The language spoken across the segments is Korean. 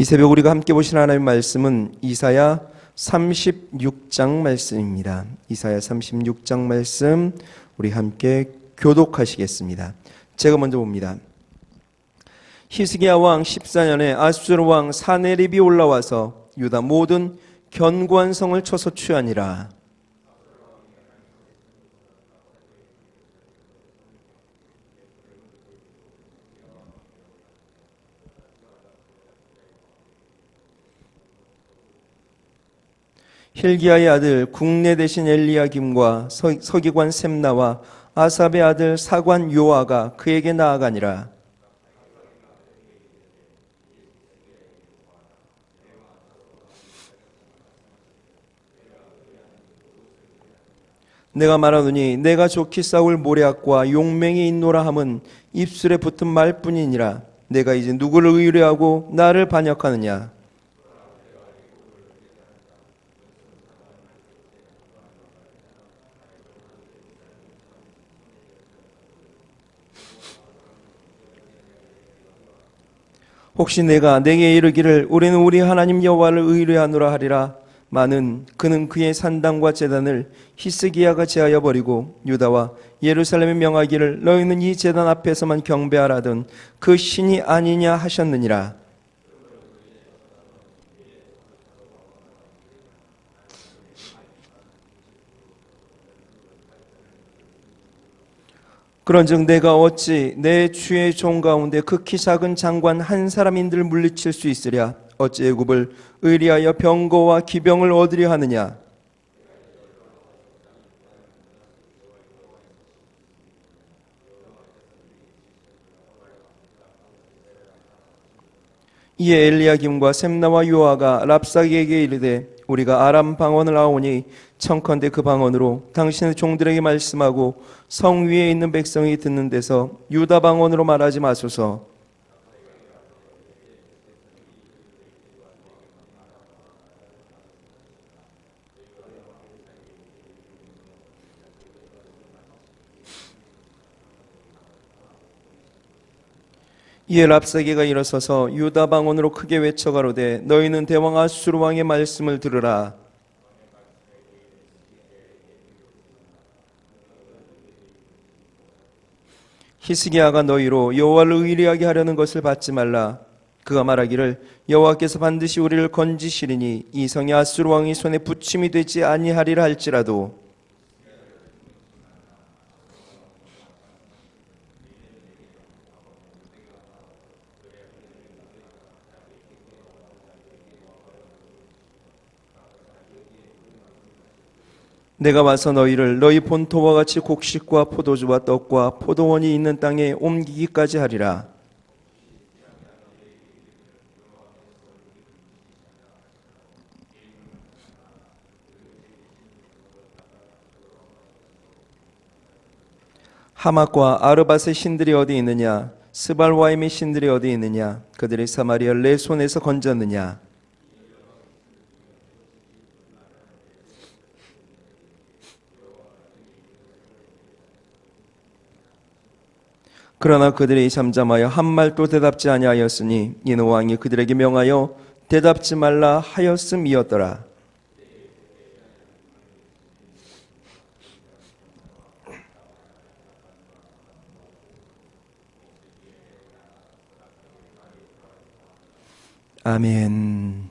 이 새벽 우리가 함께 보신 하나님의 말씀은 이사야 36장 말씀입니다. 이사야 36장 말씀 우리 함께 교독하시겠습니다. 제가 먼저 봅니다. 히스기야 왕 14년에 아수르 왕 사네립이 올라와서 유다 모든 견고한 성을 쳐서 취하니라. 힐기야의 아들 국내 대신 엘리야김과 서기관 셈나와 아삽의 아들 사관 요아가 그에게 나아가니라. 내가 말하노니 내가 좋게 싸울 모략과 용맹이 있노라 함은 입술에 붙은 말뿐이니라. 내가 이제 누구를 의뢰하고 나를 반역하느냐. 혹시 내가 내게 이르기를 우리는 우리 하나님 여호와를 의뢰하노라 하리라. 많은 그는 그의 산당과 제단을 히스기야가 제하여 버리고 유다와 예루살렘에 명하기를 너희는 이 제단 앞에서만 경배하라던 그 신이 아니냐 하셨느니라. 그런즉 내가 어찌 내 주의 종 가운데 극히 작은 장관 한 사람인들 물리칠 수 있으랴. 어찌 애굽을 의리하여 병거와 기병을 얻으려 하느냐. 이에 엘리야김과 셈나와 요아가 랍사기에게 이르되 우리가 아람 방언을 아오니 청컨대 그 방언으로 당신의 종들에게 말씀하고 성 위에 있는 백성이 듣는 데서 유다 방언으로 말하지 마소서. 이에 랍사기가 일어서서 유다 방언으로 크게 외쳐가로되 너희는 대왕 아수르 왕의 말씀을 들으라. 히스기야가 너희로 여호와를 의리하게 하려는 것을 받지 말라. 그가 말하기를 여호와께서 반드시 우리를 건지시리니 이 성이 아수르 왕의 손에 부침이 되지 아니하리라 할지라도. 내가 와서 너희를 너희 본토와 같이 곡식과 포도주와 떡과 포도원이 있는 땅에 옮기기까지 하리라. 하맛과 아르밧의 신들이 어디 있느냐? 스발와임의 신들이 어디 있느냐? 그들이 사마리아를 내 손에서 건졌느냐? 그러나 그들이 잠잠하여 한 말도 대답지 아니하였으니 이는 왕이 그들에게 명하여 대답지 말라 하였음이었더라. 아멘.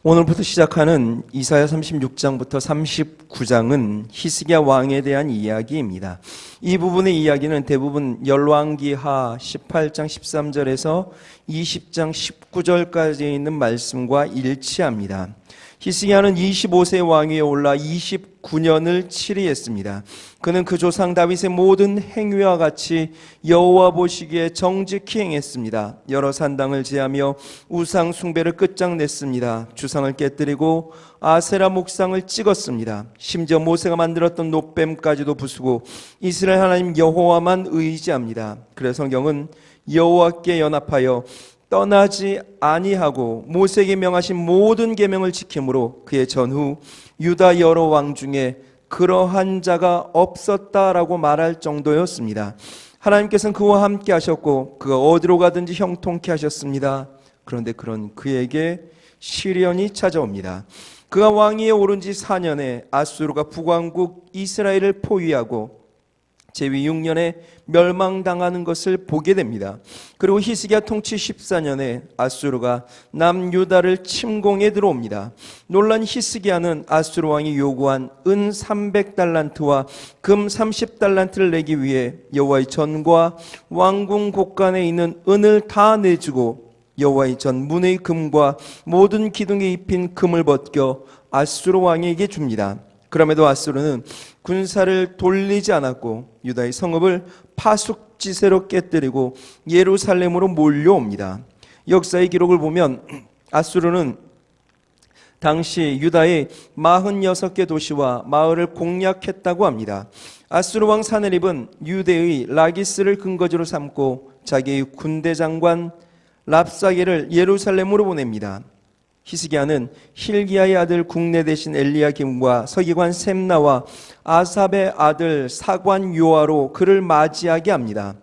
오늘부터 시작하는 이사야 36장부터 39장은 히스기야 왕에 대한 이야기입니다. 이 부분의 이야기는 대부분 열왕기하 18장 13절에서 20장 19절까지 있는 말씀과 일치합니다. 히스기야는 25세 왕위에 올라 29년을 치리했습니다. 그는 그 조상 다윗의 모든 행위와 같이 여호와 보시기에 정직히 행했습니다. 여러 산당을 제하며 우상 숭배를 끝장냈습니다. 주상을 깨뜨리고 아세라 목상을 찍었습니다. 심지어 모세가 만들었던 놋뱀까지도 부수고 이스라엘 하나님 여호와만 의지합니다. 그래서 성경은 여호와께 연합하여 떠나지 아니하고 모세에게 명하신 모든 계명을 지킴으로 그의 전후 유다 여러 왕 중에 그러한 자가 없었다라고 말할 정도였습니다. 하나님께서는 그와 함께 하셨고 그가 어디로 가든지 형통케 하셨습니다. 그런데 그런 그에게 시련이 찾아옵니다. 그가 왕위에 오른 지 4년에 아수르가 북왕국 이스라엘을 포위하고 제위 6년에 멸망당하는 것을 보게 됩니다. 그리고 히스기야 통치 14년에 아수르가 남유다를 침공해 들어옵니다. 놀란 히스기야는 아수르 왕이 요구한 은 300달란트와 금 30달란트를 내기 위해 여호와의 전과 왕궁 곳간에 있는 은을 다 내주고 여호와의 전 문의 금과 모든 기둥에 입힌 금을 벗겨 아수르 왕에게 줍니다. 그럼에도 아수르는 군사를 돌리지 않았고 유다의 성읍을 파숙지세로 깨뜨리고 예루살렘으로 몰려옵니다. 역사의 기록을 보면 아수르는 당시 유다의 46개 도시와 마을을 공략했다고 합니다. 아수르 왕 사네립은 유대의 라기스를 근거지로 삼고 자기의 군대 장관 랍사게를 예루살렘으로 보냅니다. 히스기야는 힐기야의 아들 국내 대신 엘리야김과 서기관 셈나와 아삽의 아들 사관 요아로 그를 맞이하게 합니다.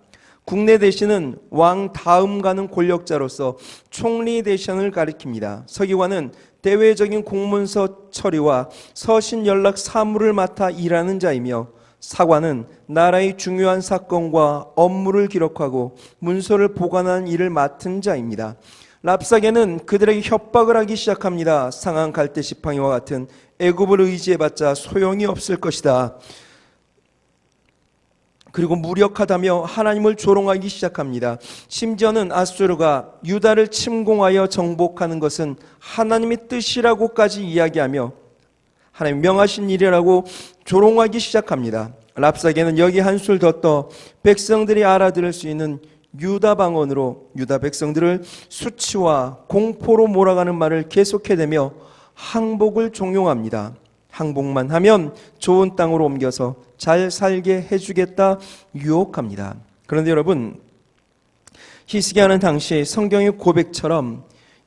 국내 대신은 왕 다음 가는 권력자로서 총리 대신을 가리킵니다. 서기관은 대외적인 공문서 처리와 서신 연락 사무를 맡아 일하는 자이며 사관은 나라의 중요한 사건과 업무를 기록하고 문서를 보관하는 일을 맡은 자입니다. 랍사게는 그들에게 협박을 하기 시작합니다. 상한 갈대 지팡이와 같은 애굽을 의지해봤자 소용이 없을 것이다. 그리고 무력하다며 하나님을 조롱하기 시작합니다. 심지어는 아수르가 유다를 침공하여 정복하는 것은 하나님의 뜻이라고까지 이야기하며 하나님 명하신 일이라고 조롱하기 시작합니다. 랍사게는 여기 한술 더 떠 백성들이 알아들을 수 있는 유다 방언으로 유다 백성들을 수치와 공포로 몰아가는 말을 계속해대며 항복을 종용합니다. 항복만 하면 좋은 땅으로 옮겨서 잘 살게 해주겠다 유혹합니다. 그런데 여러분, 히스기야는 당시 성경의 고백처럼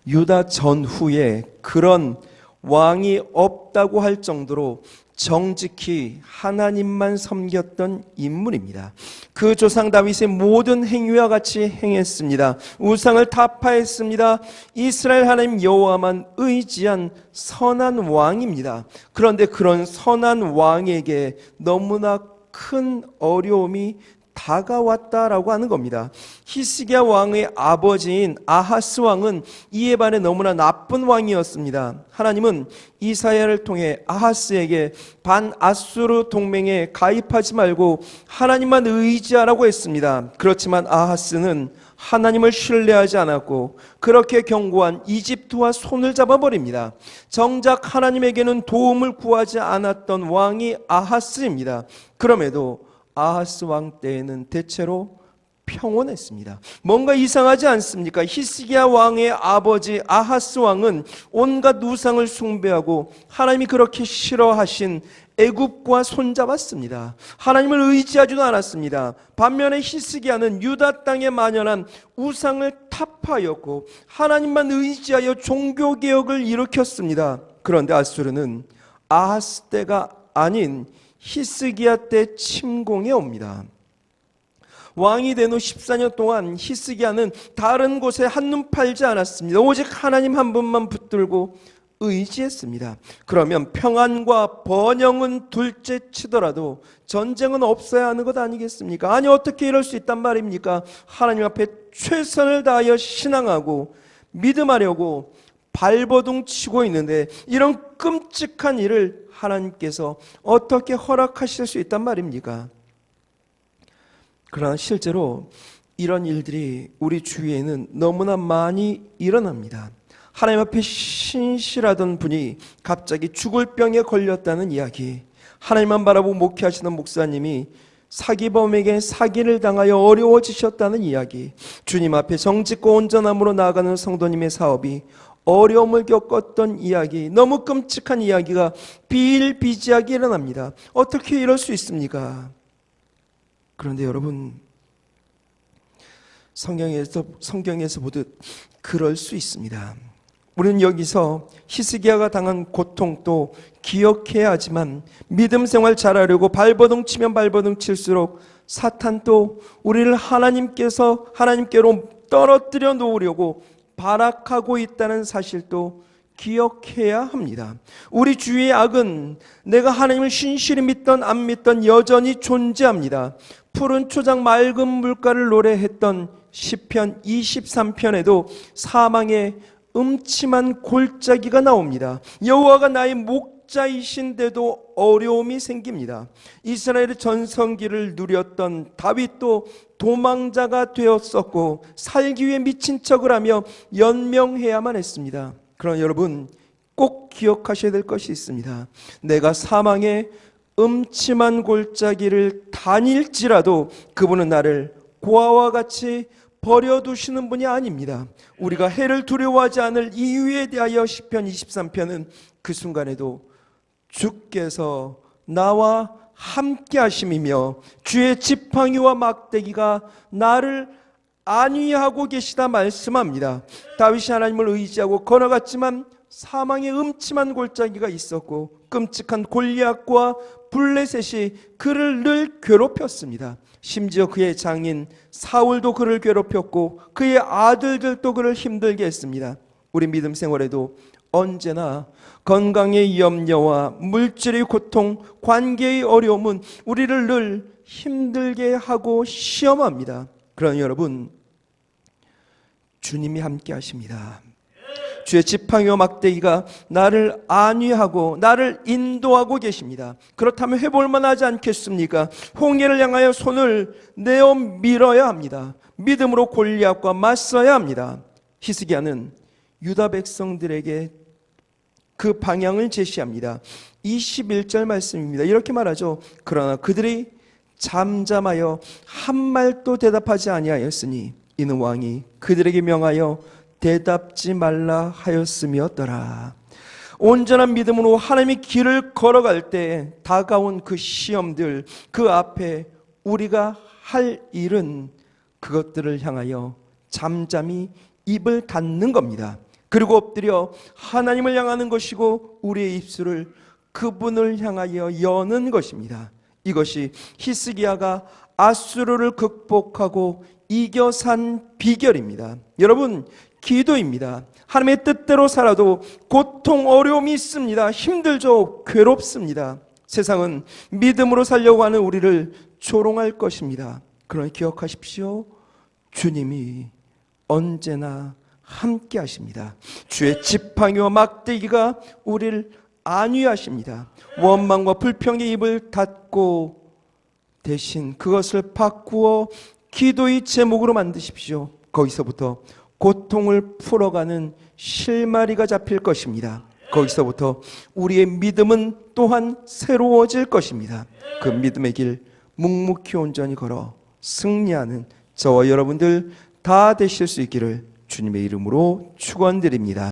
유다 전후에 그런 왕이 없다고 할 정도로 정직히 하나님만 섬겼던 인물입니다. 그 조상 다윗의 모든 행위와 같이 행했습니다. 우상을 타파했습니다. 이스라엘 하나님 여호와만 의지한 선한 왕입니다. 그런데 그런 선한 왕에게 너무나 큰 어려움이 다가왔다라고 하는 겁니다. 히스기야 왕의 아버지인 아하스 왕은 이에 반해 너무나 나쁜 왕이었습니다. 하나님은 이사야를 통해 아하스에게 반아수르 동맹에 가입하지 말고 하나님만 의지하라고 했습니다. 그렇지만 아하스는 하나님을 신뢰하지 않았고 그렇게 경고한 이집트와 손을 잡아버립니다. 정작 하나님에게는 도움을 구하지 않았던 왕이 아하스입니다. 그럼에도 아하스 왕 때에는 대체로 평온했습니다. 뭔가 이상하지 않습니까? 히스기야 왕의 아버지 아하스 왕은 온갖 우상을 숭배하고 하나님이 그렇게 싫어하신 애굽과 손잡았습니다. 하나님을 의지하지도 않았습니다. 반면에 히스기야는 유다 땅에 만연한 우상을 타파하였고 하나님만 의지하여 종교개혁을 일으켰습니다. 그런데 아수르는 아하스 때가 아닌 히스기야 때 침공해 옵니다. 왕이 된 후 14년 동안 히스기야는 다른 곳에 한눈 팔지 않았습니다. 오직 하나님 한 분만 붙들고 의지했습니다. 그러면 평안과 번영은 둘째 치더라도 전쟁은 없어야 하는 것 아니겠습니까? 아니 어떻게 이럴 수 있단 말입니까? 하나님 앞에 최선을 다하여 신앙하고 믿음하려고 발버둥 치고 있는데 이런 끔찍한 일을 하나님께서 어떻게 허락하실 수 있단 말입니까? 그러나 실제로 이런 일들이 우리 주위에는 너무나 많이 일어납니다. 하나님 앞에 신실하던 분이 갑자기 죽을 병에 걸렸다는 이야기, 하나님만 바라보고 목회하시는 목사님이 사기범에게 사기를 당하여 어려워지셨다는 이야기, 주님 앞에 정직과 온전함으로 나아가는 성도님의 사업이 어려움을 겪었던 이야기, 너무 끔찍한 이야기가 비일비재하게 일어납니다. 어떻게 이럴 수 있습니까? 그런데 여러분, 성경에서 보듯 그럴 수 있습니다. 우리는 여기서 히스기야가 당한 고통도 기억해야 하지만 믿음 생활 잘하려고 발버둥 치면 발버둥 칠수록 사탄도 우리를 하나님께로 떨어뜨려 놓으려고 발악하고 있다는 사실도 기억해야 합니다. 우리 주위의 악은 내가 하나님을 신실히 믿던 안 믿던 여전히 존재합니다. 푸른 초장 맑은 물가를 노래했던 시편 23편에도 사망의 음침한 골짜기가 나옵니다. 여호와가 나의 목자이신데도 어려움이 생깁니다. 이스라엘의 전성기를 누렸던 다윗도 도망자가 되었었고 살기 위해 미친 척을 하며 연명해야만 했습니다. 그러나 여러분 꼭 기억하셔야 될 것이 있습니다. 내가 사망의 음침한 골짜기를 다닐지라도 그분은 나를 고아와 같이 버려두시는 분이 아닙니다. 우리가 해를 두려워하지 않을 이유에 대하여 시편 23편은 그 순간에도 주께서 나와 함께 하심이며 주의 지팡이와 막대기가 나를 안위하고 계시다 말씀합니다. 다윗이 하나님을 의지하고 걸어갔지만 사망의 음침한 골짜기가 있었고 끔찍한 골리앗과 블레셋이 그를 늘 괴롭혔습니다. 심지어 그의 장인 사울도 그를 괴롭혔고 그의 아들들도 그를 힘들게 했습니다. 우리 믿음 생활에도 언제나 건강의 염려와 물질의 고통, 관계의 어려움은 우리를 늘 힘들게 하고 시험합니다. 그러나 여러분, 주님이 함께 하십니다. 주의 지팡이와 막대기가 나를 안위하고 나를 인도하고 계십니다. 그렇다면 해볼 만하지 않겠습니까? 홍해를 향하여 손을 내어 밀어야 합니다. 믿음으로 골리앗과 맞서야 합니다. 히스기야는 유다 백성들에게 그 방향을 제시합니다. 21절 말씀입니다. 이렇게 말하죠. 그러나 그들이 잠잠하여 한 말도 대답하지 아니하였으니 이는 왕이 그들에게 명하여 대답지 말라 하였음이었더라. 온전한 믿음으로 하나님의 길을 걸어갈 때 다가온 그 시험들, 그 앞에 우리가 할 일은 그것들을 향하여 잠잠히 입을 닫는 겁니다. 그리고 엎드려 하나님을 향하는 것이고 우리의 입술을 그분을 향하여 여는 것입니다. 이것이 히스기야가 아수르를 극복하고 이겨 산 비결입니다. 여러분, 기도입니다. 하나님의 뜻대로 살아도 고통, 어려움이 있습니다. 힘들죠. 괴롭습니다. 세상은 믿음으로 살려고 하는 우리를 조롱할 것입니다. 그러나 기억하십시오. 주님이 언제나 함께 하십니다. 주의 지팡이와 막대기가 우리를 안위하십니다. 원망과 불평의 입을 닫고 대신 그것을 바꾸어 기도의 제목으로 만드십시오. 거기서부터 고통을 풀어가는 실마리가 잡힐 것입니다. 거기서부터 우리의 믿음은 또한 새로워질 것입니다. 그 믿음의 길 묵묵히 온전히 걸어 승리하는 저와 여러분들 다 되실 수 있기를 주님의 이름으로 축원드립니다.